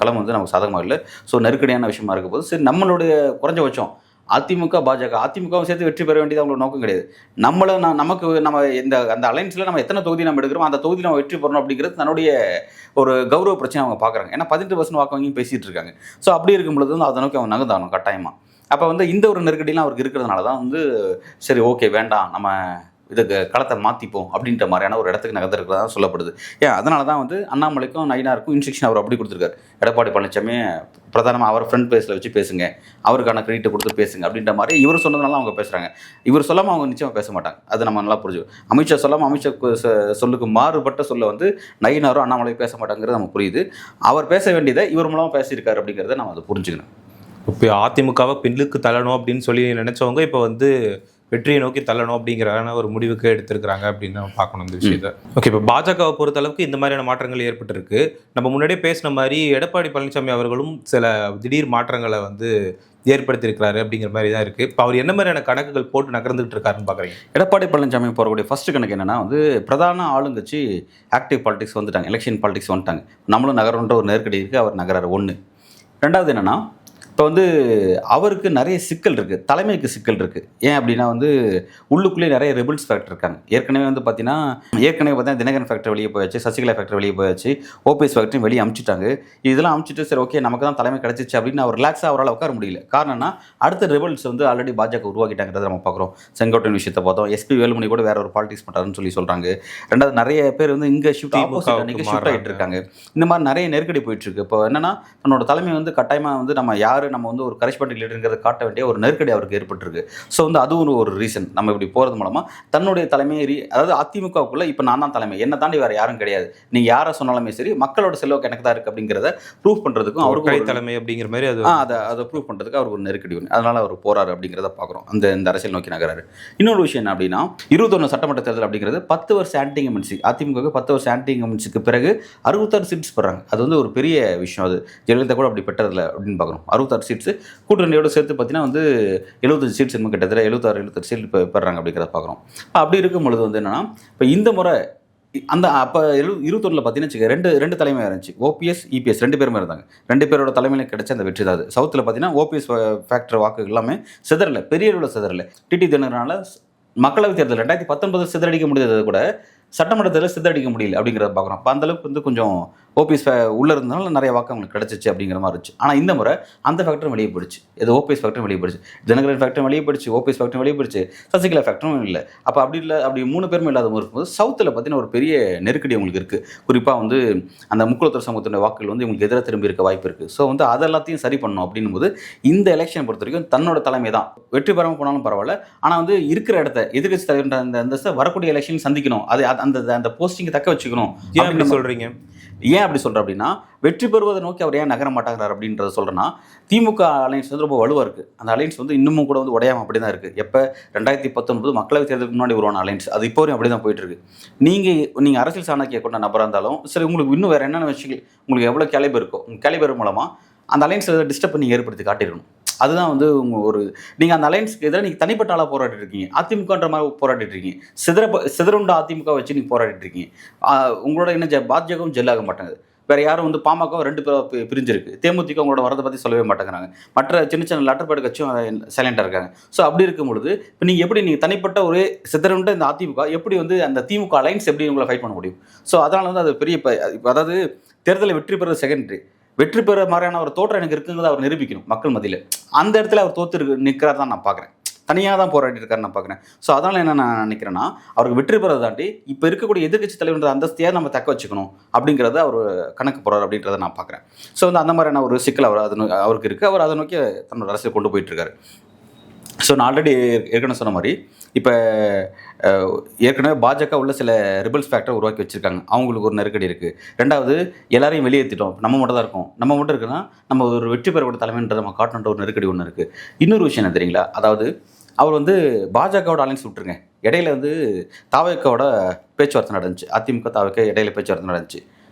களம் வந்து நமக்கு சாதகமாக இல்லை, ஸோ நெருக்கடியான விஷயமா இருக்க போது சரி நம்மளுடைய குறைஞ்சபட்சம் அதிமுக அதிமுகவும் சேர்த்து வெற்றி பெற வேண்டியது அவங்களோட நோக்கம் கிடையாது. நம்ம அந்த அலைன்ஸில் நம்ம எத்தனை தொகுதி நம்ம எடுக்கிறோம் அந்த தொகுதி நம்ம வெற்றி பெறணும் அப்படிங்கிறது தன்னுடைய ஒரு கௌரவ பிரச்சனை அவங்க பார்க்குறாங்க. ஏன்னா 18% வாக்கு வங்கியும் பேசிகிட்டு இருக்காங்க. ஸோ அப்படி இருக்கும் பொழுது வந்து அதை நோக்கி அவங்க நகர்ந்தாகணும் கட்டாயமாக. அப்போ வந்து இந்த ஒரு நெருக்கடிலாம் அவருக்கு இருக்கிறதுனால தான் வந்து சரி ஓகே வேண்டாம் நம்ம இதுக்கு களத்தை மாற்றிப்போம் அப்படின்ற மாதிரியான ஒரு இடத்துக்கு நகர்ந்துருக்கிறதா சொல்லப்படுது. அதனால தான் வந்து அண்ணாமலைக்கும் நயினாருக்கும் இன்ஸ்ட்ரக்ஷன் அவர் அப்படி கொடுத்துருக்காரு. எடப்பாடி பழனிசாமி பிரதானமாக அவர் ஃப்ரண்ட் பேஸில் வச்சு பேசுங்க, அவருக்கான கிரெடிட்டை கொடுத்து பேசுங்க அப்படின்ற மாதிரி இவர் சொன்னதுனால அவங்க பேசுகிறாங்க. இவர் சொல்லாமல் அவங்க நிச்சயமாக பேச மாட்டாங்க. அது நம்ம நல்லா புரிஞ்சுக்கும். அமித்ஷா சொல்லாமல் அமித்ஷா சொல்லுக்கு மாறுபட்ட சொல்ல வந்து நயினாரும் அண்ணாமலையும் பேச மாட்டாங்கிறது நம்ம புரியுது. அவர் பேச வேண்டியதை இவர் மூலமாக பேசியிருக்காரு அப்படிங்கிறத நம்ம அதை புரிஞ்சுக்கணும். இப்போ அதிமுகவை பின்னுக்கு தள்ளணும் அப்படின்னு சொல்லி நினைச்சவங்க இப்போ வந்து வெற்றியை நோக்கி தள்ளணும் அப்படிங்கிறான ஒரு முடிவுக்கு எடுத்திருக்கிறாங்க அப்படின்னு நம்ம பார்க்கணும் இந்த விஷயத்தை. ஓகே, இப்போ பாஜகவை பொறுத்த அளவுக்கு இந்த மாதிரியான மாற்றங்கள் ஏற்பட்டிருக்கு. நம்ம முன்னாடியே பேசின மாதிரி எடப்பாடி பழனிசாமி அவர்களும் சில திடீர் மாற்றங்களை வந்து ஏற்படுத்தியிருக்கிறாரு அப்படிங்கிற மாதிரி தான் இருக்குது. இப்போ அவர் என்ன மாதிரியான கணக்குகள் போட்டு நகர்ந்துகிட்டு இருக்காருன்னு பார்க்குறீங்க? எடப்பாடி பழனிசாமி போகக்கூடிய ஃபர்ஸ்ட் கணக்கு என்னென்னா வந்து பிரதான ஆளுங்கட்சி ஆக்டிவ் பாலிடிக்ஸ் வந்துட்டாங்க, எலெக்ஷன் பாலிடிக்ஸ் வந்துட்டாங்க. நம்மளும் நகரன்ற ஒரு நெருக்கடி இருக்குது, அவர் நகரார். 1. 2வது என்னென்னா இப்போ வந்து அவருக்கு நிறைய சிக்கல் இருக்குது, தலைமைக்கு சிக்கல் இருக்குது. ஏன் அப்படின்னா வந்து உள்ளுக்குள்ளேயே நிறைய ரெபிள்ஸ் ஃபேக்டர் இருக்காங்க. ஏற்கனவே பார்த்தீங்கன்னா தினகரன் ஃபேக்டர் வெளியே போயாச்சு, சசிகலா ஃபேக்டர் வெளியே போயாச்சு, ஓபிஎஸ் ஃபேக்டரியும் வெளியே அமுச்சிட்டாங்க. இதெல்லாம் அமுச்சிட்டு சரி ஓகே நமக்கு தான் தலைமை கிடச்சிச்சு அப்படின்னு அவர் ரிலாக்ஸாக அவரால் உட்கார முடியல. காரணம்னா அடுத்த ரெபிள்ஸ் வந்து ஆல்ரெடி பாஜக உருவாக்கிட்டாங்கிறத நம்ம பார்க்குறோம். செங்கோட்டையன் விஷயத்தை பார்த்தோம், எஸ்பி வேலுமணி கூட வேற ஒரு பாலிடிக்ஸ் பண்ணுறாருன்னு சொல்லி சொல்கிறாங்க. 2வது நிறைய பேர் வந்து இங்கே ஷிஃப்ட் ஆகிட்டு இருக்காங்க. இந்த மாதிரி நிறைய நெருக்கடி போயிட்டு இருக்கு. இப்போ என்னன்னா தன்னோட தலைமை வந்து கட்டாயமாக வந்து நம்ம வந்து ஒரு கரஸ்பாண்டிங் லீடருங்கிறத காட்ட வேண்டிய ஒரு நெருக்கடி அவருக்கு ஏற்பட்டிருக்கு. ஸோ வந்து அதுவும் ஒரு ரீசன். நம்ம இப்படி போகிறது மூலமாக தன்னுடைய தலைமையை அதாவது அதிமுகவுக்குள்ளே இப்போ நான் தான் தலைமை, என்னை தாண்டி வேறு யாரும் கிடையாது, நீங்கள் யாரை சொன்னாலுமே சரி மக்களோட செல்வாக்கு எனக்கு தான் இருக்குது அப்படிங்கிறத ப்ரூவ் பண்ணுறதுக்கும் அவருக்கு தலைமை அப்படிங்கிற மாதிரி அதை ப்ரூவ் பண்ணுறதுக்கு அவருக்கு ஒரு நெருக்கடி ஒன்று. அதனால் அவர் போகிறாரு அப்படிங்கிறத பார்க்குறோம். இந்த அரசியல் நோக்கி நகராரு. இன்னொரு விஷயம் என்ன அப்படின்னா 21 சட்டமன்ற தேர்தல் அப்படிங்கிறது 10 வருஷம் ஆன்டி இன்கம்பன்சி. அதிமுகவுக்கு 10 வருஷம் ஆன்டி இன்கம்பன்சிக்கு பிறகு 66 சீட்ஸ் பெறாங்க. அது வந்து ஒரு பெரிய விஷயம். அது ஜெயலலிதா கூட அப்படி பெற்றதில்லை அப்படின்னு பார்க்குறோம். 66 சீட்ஸ் கூட்டணியோடு சேர்த்து பார்த்தீங்கன்னா வந்து 75 சீட்ஸ் இன்னும் கிட்டத்தட்ட 76-77 சீட் பெறாங்க அப்படிங்கிறத பார்க்குறோம். அப்படி இருக்கும் பொழுது வந்து என்னென்னா இப்போ இந்த முறை அந்த அப்போ 21 பார்த்தீங்கன்னா ரெண்டு தலைமையாக இருந்துச்சு. ஓபிஎஸ் இபிஎஸ் 2 பேருமே இருந்தாங்க. 2 பேரோட தலைமையில் கிடைச்ச அந்த வெற்றி தான். சவுத்தில் பார்த்தீங்கன்னா ஓபிஎஸ் ஃபேக்டர் வாக்கு எல்லாமே சிதறலை, பெரிய அளவில் சிதறலை. டிடி தினகரனால மக்களவைத் தேர்தல் 2019 சிதறடிக்க முடியாதது கூட சட்டமன்றத்தில் சித்தடிக்க முடியல அப்படிங்கிறத பார்க்குறோம். அப்போ அந்தளவுக்கு வந்து கொஞ்சம் ஓபிஎஸ் உள்ளே இருந்தனால நிறைய வாக்கு அவங்களுக்கு கிடச்சிச்சு அப்படிங்கிற மாதிரி இருந்துச்சு. ஆனால் இந்த முறை அந்த ஃபேக்டரும் வெளியே போயிடுச்சு. இது ஓபிஎஸ் ஃபேக்டரும் வெளியே போயிடுச்சு, தினகரன் ஃபேக்டரும் வெளியே போயிடுச்சு, ஓபிஎஸ் ஃபேக்டரும் வெளியே போயிடுச்சு, சசிகலா ஃபேக்டரும் இல்லை. அப்போ அப்படி இல்லை, அப்படி 3 பேருமே இல்லாத மாதிரி இருக்கும்போது சவுத்தில் பார்த்தீங்கன்னா ஒரு பெரிய நெருக்கடி உங்களுக்கு இருக்குது. குறிப்பாக வந்து அந்த முக்குளத்தூர் சமூகத்தினுடைய வாக்குகள் வந்து இவங்களுக்கு எதிராக திரும்பி இருக்க வாய்ப்பு இருக்குது. ஸோ வந்து அதெல்லாத்தையும் சரி பண்ணணும் அப்படின்னும் போது இந்த எலெக்ஷனை பொறுத்த வரைக்கும் தன்னோட தலைமை தான் வெற்றி பெறாமல் போனாலும் பரவாயில்ல, ஆனால் வந்து இருக்கிற இடத்த எதிர்கட்சி தலைவர் அந்த அந்தஸ்தை வரக்கூடிய எலெக்ஷன் சந்திக்கணும், அது அந்த அந்த போஸ்டிங்கை தக்க வச்சுக்கணும். ஏன் அப்படி சொல்கிறீங்க? ஏன் அப்படி சொல்கிறேன் அப்படின்னா, வெற்றி பெறுவதை நோக்கி அவர் ஏன் நகர மாட்டாங்கிறார் அப்படின்றத சொல்கிறேன்னா, திமுக அலைன்ஸ் வந்து ரொம்ப வலுவாக இருக்குது. அந்த அலைன்ஸ் வந்து இன்னமும் கூட வந்து உடையாமல் அப்படி தான் இருக்குது. எப்போ 2019 மக்களவைத் தேர்தலுக்கு முன்னாடி உருவான அலைன்ஸ் அது இப்போ வரையும் அப்படி தான் போயிட்டுருக்கு. நீங்கள் அரசியல் சாணக்கிய கொண்ட நபராக இருந்தாலும் சரி, உங்களுக்கு இன்னும் வேறு என்னென்ன விஷயங்கள், உங்களுக்கு எவ்வளோ கேலிபர் இருக்கோ, உங்கள் கேலிபர் மூலமாக அந்த அலைன்ஸில் டிஸ்டர்ப் நீங்கள் ஏற்படுத்தி காட்டியிருக்கணும். அதுதான் வந்து உங்கள் ஒரு நீங்கள் அந்த அலைன்ஸ்க்கு எதிராக நீங்கள் தனிப்பட்ட ஆளாக போராடிட்டு இருக்கீங்க, அதிமுகன்ற மாதிரி போராடிட்டு இருக்கீங்க, சிதறுண்ட அதிமுக வச்சு நீங்கள் போராடிட்டு இருக்கீங்க. உங்களோட என்ன பாஜகவும் ஜெல்லாக மாட்டாங்க. வேறு யாரும் வந்து பாமக 2 பேர் பிரிஞ்சிருக்கு, தேமுதிக உங்களோட வரதை பற்றி சொல்லவே மாட்டேங்கிறாங்க, மற்ற சின்ன சின்ன லட்டர்பேடு கட்சியும் சைலண்டாக இருக்காங்க. ஸோ அப்படி இருக்கும் பொழுது இப்போ நீங்கள் தனிப்பட்ட ஒரு சிதறுண்ட இந்த அதிமுக எப்படி வந்து அந்த திமுக அலைன்ஸ் எப்படி உங்களை ஃபைட் பண்ண முடியும்? ஸோ அதனால வந்து அது பெரிய இப்போ அதாவது தேர்தலில் வெற்றி பெறுறது செகண்டரி, வெற்றி பெற மாதிரியான ஒரு தோற்றம் எனக்கு இருக்குங்கிறத அவர் நிரூபிக்கணும் மக்கள் மத்தியில். அந்த இடத்துல அவர் தோற்று நிற்கிறார் தான் நான் பார்க்குறேன், தனியாக தான் போராடி இருக்காருன்னு நான் பார்க்குறேன். ஸோ அதனால் என்ன நான் நினைக்கிறேன்னா, அவருக்கு வெற்றி பெறதை தாண்டி இப்போ இருக்கக்கூடிய எதிர்க்கட்சி தலைவன்ற அந்தஸ்தையாக நம்ம தக்க வச்சுக்கணும் அப்படிங்கிறத அவர் கணக்கு போகிறார் அப்படின்றத நான் பார்க்குறேன். ஸோ வந்து அந்த மாதிரியான ஒரு சிக்கல் அவருக்கு இருக்குது. அவர் அதை நோக்கி தன்னோட அரசியல் கொண்டு போயிட்டுருக்காரு. ஸோ நான் ஆல்ரெடி ஏற்கனவே சொன்ன மாதிரி இப்போ ஏற்கனவே பாஜக உள்ள சில ரிபல்ஸ் ஃபேக்டரை உருவாக்கி வச்சுருக்காங்க, அவங்களுக்கு ஒரு நெருக்கடி இருக்குது. ரெண்டாவது, எல்லாரையும் வெளியேற்றிட்டோம், நம்ம மட்டும் தான் இருக்கோம், நம்ம மட்டும் இருக்குன்னா நம்ம ஒரு வெற்றி பெறக்கூடிய தலைமைன்றதை நம்ம காட்டணுன்ற ஒரு நெருக்கடி ஒன்று இருக்குது. இன்னொரு விஷயம் என்ன தெரியுங்களா, அதாவது அவர் வந்து பாஜகவோட அலைன்ஸ் விட்டுருங்க, இடையில வந்து தாவேக்காவோட பேச்சுவார்த்தை நடந்துச்சு, அதிமுக தாவேக்கா இடையில பேச்சுவார்த்தை நடந்துச்சு.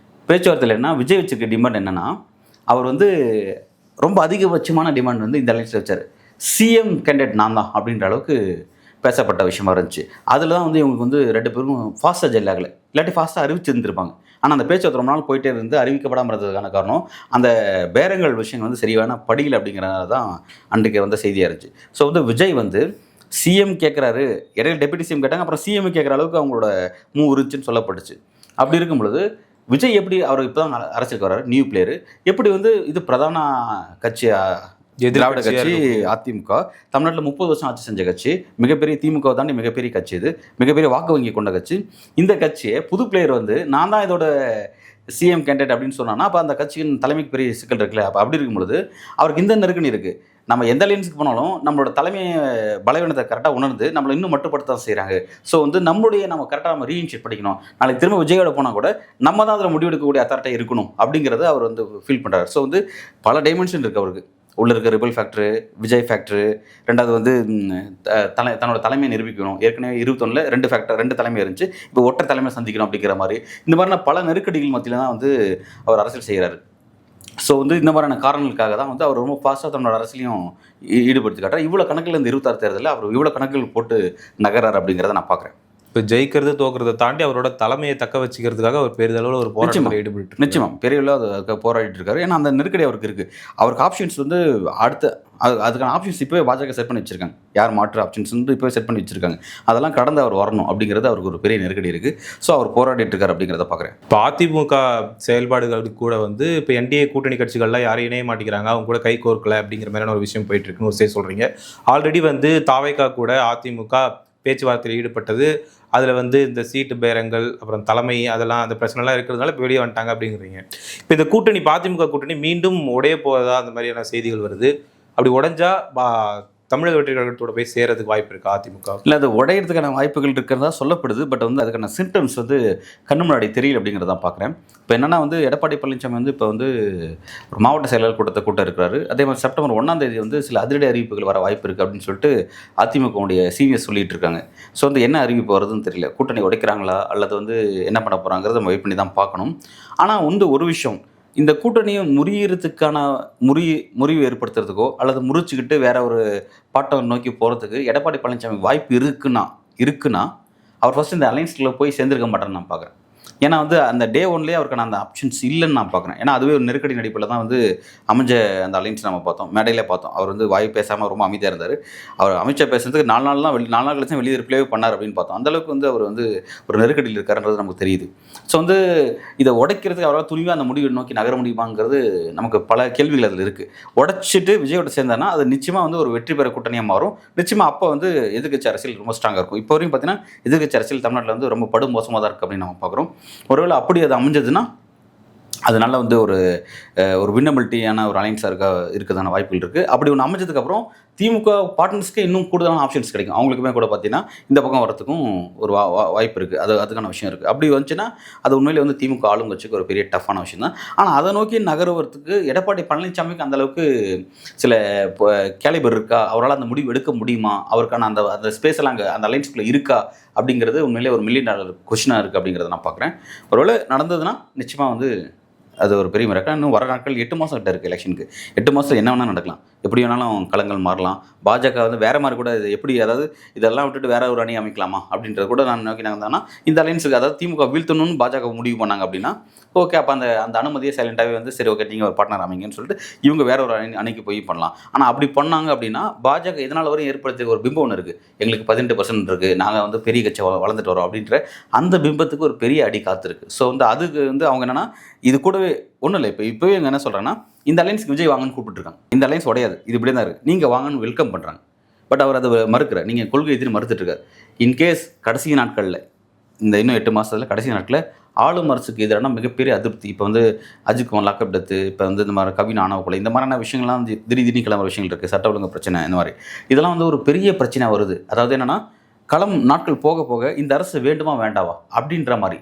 பேச்சுவார்த்தையில் என்ன விஜய் வச்சிருக்க டிமாண்ட் என்னென்னா, அவர் வந்து ரொம்ப அதிகபட்சமான டிமாண்ட் வந்து இந்த அலைன்ஸில் வச்சார். சிஎம் கேண்டிடேட் நான் தான் அப்படின்ற அளவுக்கு பேசப்பட்ட விஷயமா இருந்துச்சு. அதில் தான் வந்து இவங்களுக்கு வந்து 2 பேரும் ஃபாஸ்ட்டாக ஜெல் ஆகலை, இல்லாட்டி ஃபாஸ்ட்டாக அறிவிச்சிருந்துருப்பாங்க. ஆனால் அந்த பேச்சு ரொம்ப நாள் போயிட்டே இருந்து அறிவிக்கப்படாமல் இருந்ததுக்கான காரணம் அந்த பேரங்கள் விஷயம் வந்து சரியான படியில் அப்படிங்கிறனால தான் அன்றைக்கு வந்த செய்தியாக இருந்துச்சு. ஸோ வந்து விஜய் வந்து சிஎம் கேட்குறாரு, இடையில டெப்யூட்டி சிஎம் கேட்டாங்க, அப்புறம் சிஎம் கேட்குற அளவுக்கு அவங்களோட மூவ் இருந்துச்சுன்னு சொல்லப்பட்டுச்சு. அப்படி இருக்கும் பொழுது விஜய் எப்படி அவர் இப்போ தான் அரசியலுக்கு வர்றாரு, நியூ பிளேயரு, எப்படி வந்து இது பிரதான கட்சி திராவிட கட்சி அதிமுக தமிழ்நாட்டில் 30 வருஷம் ஆட்சி செஞ்ச கட்சி, மிகப்பெரிய திமுக தாண்டி மிகப்பெரிய கட்சி, இது மிகப்பெரிய வாக்கு வங்கி கொண்ட கட்சி. இந்த கட்சியை புது பிளேயர் வந்து நான் தான் இதோட சிஎம் கேண்டிடேட் அப்படின்னு சொன்னான்னா அப்போ அந்த கட்சியின் தலைமைக்கு பெரிய சிக்கல் இருக்குல்ல. அப்போ அப்படி இருக்கும் பொழுது அவருக்கு இந்த நெருக்கடி இருக்குது. நம்ம எந்த அலைன்ஸுக்கு போனாலும் நம்மளோட தலைமை பலவீனத்தை கரெக்டாக உணர்ந்து நம்மளை இன்னும் மட்டுப்படுத்த தான் செய்கிறாங்க. ஸோ வந்து நம்ம கரெக்டாக நம்ம ரீஇன்ஷியேட் பண்ணிக்கணும், நாளைக்கு திரும்ப விஜயோட போனால் கூட நம்ம தான் அதில் முடிவெடுக்கக்கூடிய அத்தாரிட்டியாக இருக்கணும் அப்படிங்கிறத அவர் வந்து ஃபீல் பண்ணுறாரு. ஸோ வந்து பல டைமென்ஷன் இருக்குது அவருக்கு. உள்ளே இருக்க ரிபல் ஃபேக்டரு, விஜய் ஃபேக்டரு, ரெண்டாவது வந்து தன்னோட தலைமையை நிரூபிக்கணும். ஏற்கனவே 21 2 தலைமை இருந்துச்சு, இப்போ ஒற்றை தலைமை சந்திக்கணும் அப்படிங்கிற மாதிரி இந்த மாதிரியான பல நெருக்கடிகள் மத்தியில் தான் வந்து அவர் அரசியல் செய்கிறாரு. ஸோ வந்து இந்த மாதிரியான காரணங்களுக்காக தான் வந்து அவர் ரொம்ப ஃபாஸ்ட்டாக தன்னோட அரசியலையும் ஈடுபடுத்தி காட்டுறார். இவ்வளோ கணக்கில் இந்த 26 தேர்தலில் அவர் இவ்வளோ கணக்குகள் போட்டு நகரார் அப்படிங்கிறத நான் பார்க்குறேன். இப்போ ஜெயிக்கிறது தோக்கிறத தாண்டி அவரோட தலைமையை தக்க வச்சுக்கிறதுக்காக அவர் பெரிதளவில் ஒரு போராட்டத்தில் ஈடுபட்டு நிச்சயமாக பெரிய அளவில் போராடிட்டு இருக்காரு. ஏன்னா அந்த நெருக்கடி அவருக்கு இருக்குது. அவருக்கு ஆப்ஷன்ஸ் வந்து அதுக்கான ஆப்ஷன்ஸ் இப்போவே பாஜக செட் பண்ணி வச்சுருக்காங்க. யார் மாற்று ஆப்ஷன்ஸ் வந்து இப்போவே செட் பண்ணி வச்சுருக்காங்க. அதெல்லாம் கடந்து அவர் வரணும் அப்படிங்கிறது அவருக்கு ஒரு பெரிய நெருக்கடி இருக்குது. ஸோ அவர் போராடிட்டு இருக்கார் அப்படிங்கிறத பார்க்குறேன். இப்போ அதிமுக செயல்பாடுகள் கூட வந்து இப்போ என்டிஏ கூட்டணி கட்சிகள்லாம் யாரும் இணைய மாட்டேங்கிறாங்க, அவங்க கூட கை கோர்க்கலை அப்படிங்கிற மாதிரியான ஒரு விஷயம் போயிட்டு இருக்குன்னு ஒரு சொல்கிறீங்க. ஆல்ரெடி வந்து தாவேக்கா கூட அதிமுக பேச்சுவார்த்தையில் ஈடுபட்டது, அதில் வந்து இந்த சீட்டு பேரங்கள் அப்புறம் தலைமை அதெல்லாம் அந்த பிரச்சனைலாம் இருக்கிறதுனால இப்போ வெளியே வந்துட்டாங்க அப்படிங்கிறீங்க. இப்போ இந்த கூட்டணி அதிமுக கூட்டணி மீண்டும் உடைய போவதா அந்த மாதிரியான செய்திகள் வருது. அப்படி உடைஞ்சா தமிழக வெற்றி கழகத்தோட போய் சேரதுக்கு வாய்ப்பு இருக்கா அதிமுக? இல்லை, அது உடையிறதுக்கான வாய்ப்புகள் இருக்கிறதா சொல்லப்படுது. பட் வந்து அதுக்கான சிம்டம்ஸ் வந்து கண்ணு முன்னாடி தெரியல அப்படிங்கிறத பார்க்குறேன். இப்போ என்னென்னா வந்து எடப்பாடி பழனிசாமி வந்து இப்போ வந்து ஒரு மாவட்ட செயலாளர் கூட்டம் இருக்கிறாரு. அதே மாதிரி செப்டம்பர் 1ஆம் தேதி வந்து சில அதிரடி அறிவிப்புகள் வர வாய்ப்பு இருக்குது அப்படின்னு சொல்லிட்டு அதிமுகவுடைய சீனியர்ஸ் சொல்லிட்டு இருக்காங்க. ஸோ வந்து என்ன அறிவிப்பு வருதுன்னு தெரியல. கூட்டணி உடைக்கிறாங்களா அல்லது வந்து என்ன பண்ண போகிறாங்கிறத நம்ம வெயிட் பண்ணி தான் பார்க்கணும். ஆனால் வந்து ஒரு விஷயம், இந்த கூட்டணியை முறியறதுக்கான முறிவு ஏற்படுத்துறதுக்கோ அல்லது முறிச்சுக்கிட்டு வேற ஒரு பாட்டம் நோக்கி போகிறதுக்கு எடப்பாடி பழனிசாமி வாய்ப்பு இருக்குன்னா அவர் ஃபஸ்ட் இந்த அலைன்ஸில் போய் சேர்ந்துருக்க மாட்டேன்னு நான் பார்க்குறேன். ஏன்னா வந்து அந்த டே ஒன்லேயே அவருக்கான அந்த ஆப்ஷன்ஸ் இல்லைன்னு நான் பார்க்குறேன். ஏன்னா அதுவே ஒரு நெருக்கடி நடிப்பில் தான் வந்து அமைஞ்ச அந்த அலைன்ஸ் நம்ம பார்த்தோம். மேடையிலே பார்த்தோம். அவர் வந்து வாய் பேசாமல் ரொம்ப அமைதியாக இருந்தார். அவர் அமித்ஷா பேசுறதுக்கு 4 நாள் தான் 4 நாள் கழிச்சு வெளியே ரிப்ளே பண்ணார் அப்படின்னு பார்த்தோம். அந்தளவுக்கு வந்து அவர் வந்து ஒரு நெருக்கடியில் இருக்காருன்றது நமக்கு தெரியுது. ஸோ வந்து இதை உடைக்கிறதுக்கு அவரால் துணிவாக அந்த முடிவை நோக்கி நகர முடியுமாங்கிறது நமக்கு பல கேள்விகள் அதில் இருக்குது. உடைச்சிட்டு விஜயோட சேர்ந்தானா அது நிச்சயமாக வந்து ஒரு வெற்றி பெற கூட்டணியாக மாறும். நிச்சயமாக அப்போ வந்து எதிர்க்கட்சி அரசியல் ரொம்ப ஸ்ட்ராங்காக இருக்கும். இப்போ வரைக்கும் பார்த்தீங்கன்னா எதிர்க்கட்சி அரசியல் தமிழ்நாட்டில் வந்து ரொம்ப படு மோசமாக தான் இருக்குது அப்படின்னு நம்ம பார்க்குறோம். ஒருவேளை அப்படி அது அமைஞ்சதுன்னா அதனால வந்து ஒரு வின்னபிலிட்டியான ஒரு அலைன்ஸாக இருக்குதான வாய்ப்புகள் இருக்குது. அப்படி ஒன்று அமைஞ்சதுக்கப்புறம் திமுக பார்ட்னர்ஸ்க்கு இன்னும் கூடுதலான ஆப்ஷன்ஸ் கிடைக்கும். அவங்களுக்குமே கூட பார்த்தீங்கன்னா இந்த பக்கம் வரத்துக்கும் ஒரு வாய்ப்பு இருக்குது. அதுக்கான விஷயம் இருக்குது. அப்படி வந்துச்சுன்னா அது உண்மையிலே வந்து திமுக ஆளுங்கட்சிக்கு ஒரு பெரிய டஃப்பான விஷயம் தான். ஆனால் அதை நோக்கி நகருவதற்கு எடப்பாடி பழனிசாமிக்கு அந்தளவுக்கு சில கேலிபர் இருக்கா, அவரால் அந்த முடிவு எடுக்க முடியுமா, அவருக்கான அந்த ஸ்பேஸ் எல்லாம் அங்கே அந்த அலைன்ஸ்குள்ளே இருக்கா அப்படிங்கிறது உண்மையிலே ஒரு $1 மில்லியன் கொஸ்டினாக இருக்குது அப்படிங்கிறத நான் பார்க்குறேன். ஒருவேளை நடந்ததுன்னா நிச்சயமாக வந்து அது ஒரு பெரிய மிரக்கல். இன்னும் வர நாட்கள் 8 மாதம் கிட்ட இருக்குது எலெக்ஷனுக்கு. 8 மாதம் என்ன வேணால் நடக்கலாம். எப்படி வேணாலும் களங்கள் மாறலாம். பாஜக வந்து வேறு மாதிரி கூட இது எப்படி, அதாவது இதெல்லாம் விட்டுட்டு வேற ஒரு அணி அமைக்கலாமா அப்படின்றது கூட நான் நோக்கி நாங்கள் இந்த அலைன்ஸுக்கு, அதாவது திமுக வீழ்த்தணும்னு பாஜக முடிவு பண்ணாங்க அப்படின்னா ஓகே, அப்போ அந்த அனுமதியை சைலண்டாகவே வந்து சரி ஓகே நீங்கள் ஒரு பார்ட்னர் அமைங்கன்னு சொல்லிட்டு இவங்க வேற ஒரு அணிக்கு போய் பண்ணலாம். ஆனால் அப்படி பண்ணாங்க அப்படின்னா பாஜக இதனால் வரையும் ஏற்படுத்திய ஒரு பிம்பம் ஒன்று இருக்குது. எங்களுக்கு 18% இருக்குது, நாங்கள் வந்து பெரிய கட்சி வளர்ந்துட்டு வரோம் அப்படின்ற அந்த பிம்பத்துக்கு ஒரு பெரிய அடி காத்திருக்கு. ஸோ வந்து அதுக்கு வந்து அவங்க என்னென்னா இது கூடவே ஒன்றும் இல்லை. இப்போவே இவங்க என்ன சொல்கிறாங்கன்னா இந்த அலைன்ஸ்க்கு விஜய் வாங்கன்னு கூப்பிட்டுருக்காங்க. இந்த அலைன்ஸ் உடையாது, இது இப்படியே தான் இருக்குது, நீங்கள் வாங்கன்னு வெல்கம் பண்ணுறாங்க. பட் அவர் அதை மறுக்கிறார். நீங்கள் கொள்கை எதிர்த்து மறுத்துட்ருக்கார். இன்கேஸ் கடைசி நாட்களில் இந்த இன்னும் 8 மாதத்தில் கடைசி நாட்களில் ஆளும் அரசுக்கு எதிரான மிகப்பெரிய அதிருப்தி, இப்போ வந்து அஜித் குமார் லாக்அப் டெத்து, இப்போ வந்து இந்த மாதிரி கவின் ஆணவ கொலை, இந்த மாதிரியான விஷயங்கள்லாம் வந்து திடீர்னு கிளம்புற விஷயங்கள் இருக்குது. சட்ட ஒழுங்கு பிரச்சனை, இந்த மாதிரி இதெல்லாம் வந்து ஒரு பெரிய பிரச்சனையாக வருது. அதாவது என்னென்னா களம் நாட்கள் போக போக இந்த அரசு வேண்டுமா வேண்டாவா அப்படின்ற மாதிரி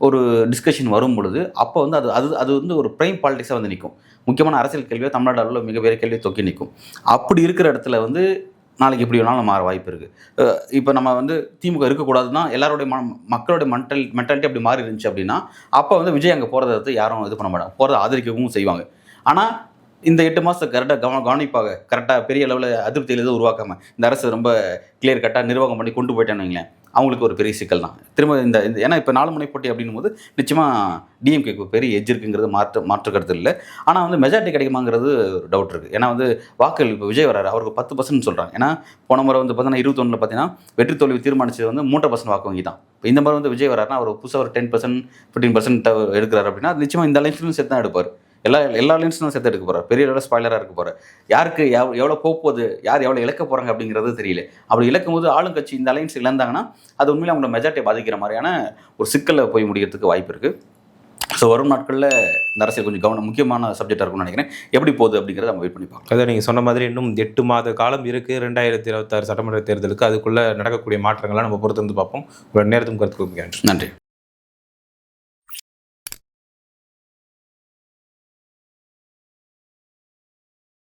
ஒரு டிஸ்கஷன் வரும் பொழுது அப்போ வந்து அது வந்து ஒரு பிரைம் பாலிடிக்ஸாக வந்து நிற்கும். முக்கியமான அரசியல் கேள்வியாக தமிழ்நாடு அளவில் மிகப்பெரிய கேள்வியை தொக்கி நிற்கும். அப்படி இருக்கிற இடத்துல வந்து நாளைக்கு எப்படி வேணாலும் மாற வாய்ப்பு இருக்குது. இப்போ நம்ம வந்து திமுக இருக்கக்கூடாதுன்னா எல்லாருடைய மக்களுடைய மென்டாலிட்டி அப்படி மாறி இருந்துச்சு அப்படின்னா அப்போ வந்து விஜய் அங்கே போகிறத யாரும் இது பண்ண மாட்டாங்க, போகிறத ஆதரிக்கவும் செய்வாங்க. ஆனால் இந்த 8 மாதத்தை கரெக்டாக கவனிப்பாக கரெக்டாக பெரிய அளவில் அதிருப்தியில் எதுவும் உருவாக்காமல் இந்த அரசு ரொம்ப கிளியர் கட்டாக நிர்வாகம் பண்ணி கொண்டு போயிட்டேன்னு வைங்களேன், அவங்களுக்கு ஒரு பெரிய சிக்கல் தான். திரும்ப இந்த ஏன்னா இப்போ 4 முனை போட்டி அப்படின்னும் போது நிச்சயமாக டிஎம்கேக்கு பெரிய எட்ஜ் இருக்குங்கிறது மாற்று கருத்து இல்லை. ஆனால் வந்து மெஜாரிட்டி கிடைக்குமாங்கிறது ஒரு டவுட் இருக்குது. ஏன்னா வந்து வாக்குகள் இப்போ விஜய் வராரு, அவருக்கு 10% சொல்கிறாங்க. ஏன்னா போன முறை வந்து பார்த்தீங்கன்னா 21 பார்த்தீங்கன்னா வெற்றி தோல்வி தீர்மானிச்சது வந்து 3% வாக்கு வங்கி தான். இப்போ இந்த மாதிரி வந்து விஜய் வராருன்னா அவர் புதுசாக ஒரு 10% 15% எடுக்கிறார் அப்படின்னா நிச்சயமாக இந்த அலைன்ஸ்லையும் சேர்த்து தான் எடுப்பார். எல்லா லைன்ஸும் சேர்த்து எடுக்க போகிறார். பெரிய அளவில் ஸ்பாய்லராக இருக்க போகிறார். யாருக்கு எவ்வளோ போகுது, யார் எவ்வளோ இழக்க போகிறாங்க அப்படிங்கிறது தெரியல. அப்படி இழக்கும் போது ஆளுங்கட்சி இந்த அலைன்ஸ் இழந்தாங்கன்னா அது உண்மையிலே அவங்களோட மெஜாரிட்டியை பாதிக்கிற மாதிரியான ஒரு சிக்கலில் போய் முடிக்கிறதுக்கு வாய்ப்பு இருக்குது. ஸோ வரும் நாட்களில் இந்த அரசியல் கொஞ்சம் முக்கியமான சப்ஜெக்டாக இருக்கும்னு நினைக்கிறேன். எப்படி போகுது அப்படிங்கிறத நம்ம வெயிட் பண்ணி பார்க்கலாம். அதான் நீங்கள் சொன்ன மாதிரி இன்னும் 8 மாத காலம் இருக்குது 2026 சட்டமன்ற தேர்தலுக்கு. அதுக்குள்ளே நடக்கக்கூடிய மாற்றங்கள்லாம் நம்ம பொறுத்து வந்து பார்ப்போம். உங்களோட நேரத்துக்கும் கருத்துக்கு நன்றி.